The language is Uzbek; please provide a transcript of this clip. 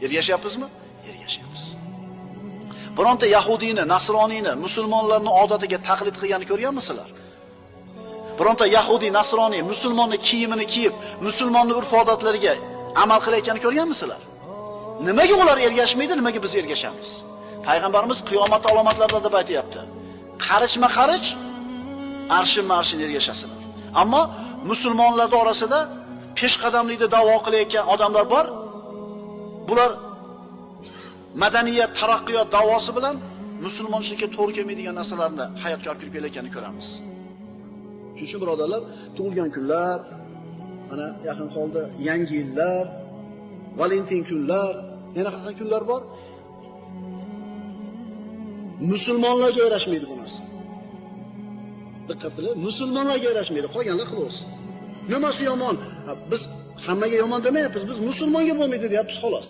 Ergashyapmizmi? Ergashyapmiz. Bironta yahudiyni, nasroniyni, musulmonlarning odatiga taqlid qilganini ko'rganmisizlar? Bironta yahudiy, nasroniy musulmonning kiyimini kiyib, musulmonning urf-odatlariga amal qilayotganini ko'rganmisizlar? Nimaga ular ergashmaydi, nimaga biz ergashamiz? Payg'ambarimiz qiyomat alomatlarida deb aytayapti. Qarishma-qarich arshim-marshin ergashasizlar. Ammo musulmonlar orasida peshqadamlikda da'vo qilayotgan odamlar bor. Bular madaniyat, taraqqiyot da'vosi bilan musulmonchilikka to'g'ri kelmaydigan narsalarni hayotga olib kirib kelayotganini ko'ramiz. Shuning uchun birodarlar, tug'ilgan kunlar, mana yaqin qoldi, yangi yillar, Valentin kunlar, yana qanaqa kunlar bor? Musulmonlarga yarashmaydi bu narsa. Diqqat qiling, musulmonlarga yarashmaydi, qolganlar qilaversin. Nimasi yomon? Biz hammaga yomon demayapmiz, biz musulmonga bo'lmaydi deyapmiz xolos.